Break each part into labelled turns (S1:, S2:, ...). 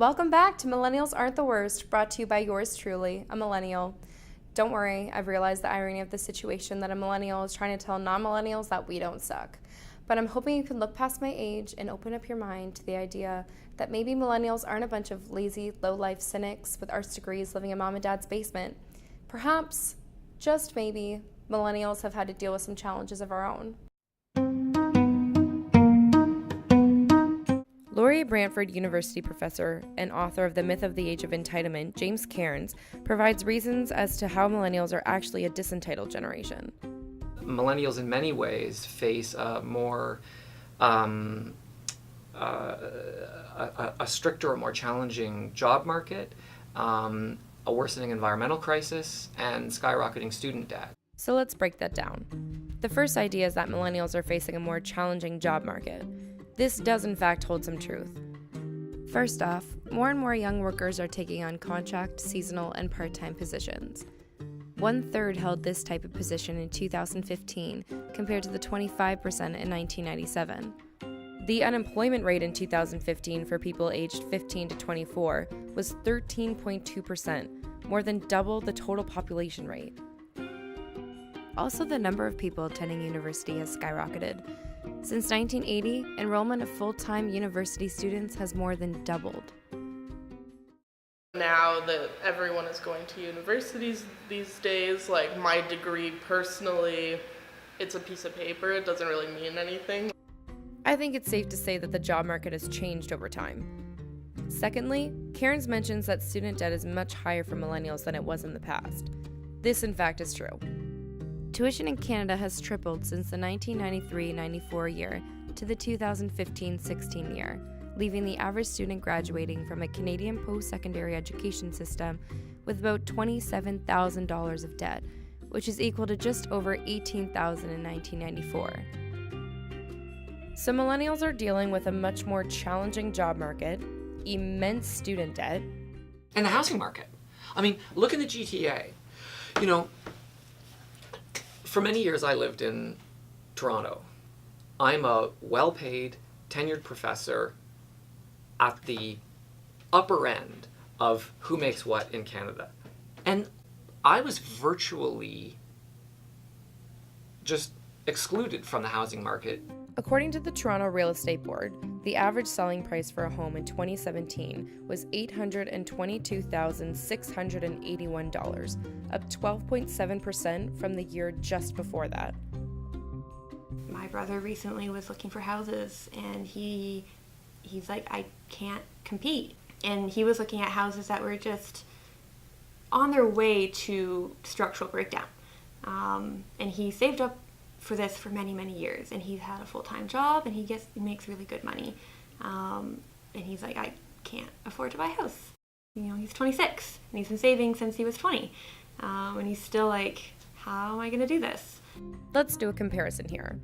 S1: Welcome back to Millennials Aren't the Worst, brought to you by yours truly, a millennial. Don't worry, I've realized the irony of the situation that a millennial is trying to tell non-millennials that we don't suck. But I'm hoping you can look past my age and open up your mind to the idea that maybe millennials aren't a bunch of lazy, low-life cynics with arts degrees living in mom and dad's basement. Perhaps, just maybe, millennials have had to deal with some challenges of our own. Laurie Brantford University professor and author of The Myth of the Age of Entitlement, James Cairns, provides reasons as to how millennials are actually a disentitled generation.
S2: Millennials in many ways face a more a stricter or more challenging job market, a worsening environmental crisis, and skyrocketing student debt.
S1: So let's break that down. The first idea is that millennials are facing a more challenging job market. This does in fact hold some truth. First off, more and more young workers are taking on contract, seasonal, and part-time positions. 1/3 held this type of position in 2015 compared to the 25% in 1997. The unemployment rate in 2015 for people aged 15 to 24 was 13.2%, more than double the total population rate. Also, the number of people attending university has skyrocketed. Since 1980, enrollment of full-time university students has more than doubled.
S3: Now that everyone is going to universities these days, like my degree personally, it's a piece of paper, it doesn't really mean anything.
S1: I think it's safe to say that the job market has changed over time. Secondly, Cairns mentions that student debt is much higher for millennials than it was in the past. This, in fact, is true. Tuition in Canada has tripled since the 1993-94 year to the 2015-16 year, leaving the average student graduating from a Canadian post-secondary education system with about $27,000 of debt, which is equal to just over $18,000 in 1994. So millennials are dealing with a much more challenging job market, immense student debt,
S2: And the housing market. I mean, look in the GTA. You know, for many years I lived in Toronto. I'm a well-paid, tenured professor at the upper end of who makes what in Canada. And I was virtually just excluded from the housing market.
S1: According to the Toronto Real Estate Board, the average selling price for a home in 2017 was $822,681, up 12.7% from the year just before that.
S4: My brother recently was looking for houses, and he's like, I can't compete. And he was looking at houses that were just on their way to structural breakdown. And he saved up for this for many, many years, and he's had a full-time job, and he makes really good money. And he's like, I can't afford to buy a house. You know, he's 26, and he's been saving since he was 20. And he's still like, how am I going to do this?
S1: Let's do a comparison here.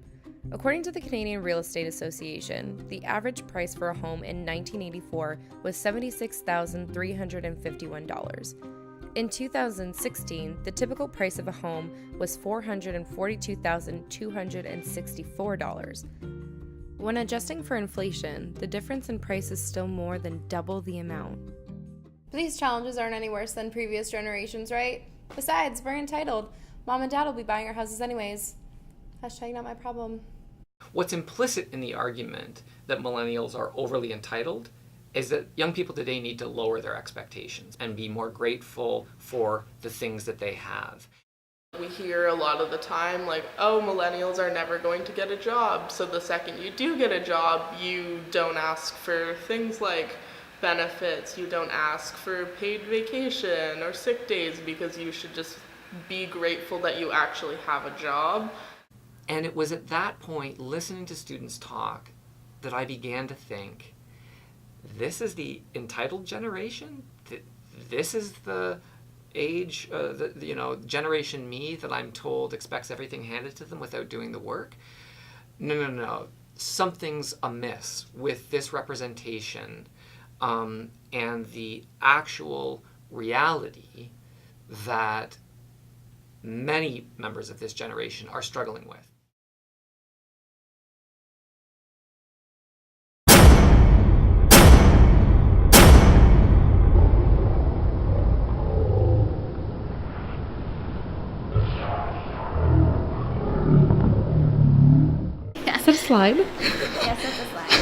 S1: According to the Canadian Real Estate Association, the average price for a home in 1984 was $76,351. In 2016, the typical price of a home was $442,264. When adjusting for inflation, the difference in price is still more than double the amount. These challenges aren't any worse than previous generations, right? Besides, we're entitled. Mom and Dad will be buying our houses anyways. Hashtag not my problem.
S2: What's implicit in the argument that millennials are overly entitled is that young people today need to lower their expectations and be more grateful for the things that they have.
S3: We hear a lot of the time like, oh, millennials are never going to get a job. So the second you do get a job, you don't ask for things like benefits. You don't ask for paid vacation or sick days because you should just be grateful that you actually have a job.
S2: And it was at that point, listening to students talk, that I began to think, this is the entitled generation? This is the age, generation me that I'm told expects everything handed to them without doing the work? No. Something's amiss with this representation and the actual reality that many members of this generation are struggling with.
S1: that a slide?
S4: Yes, that's a slide.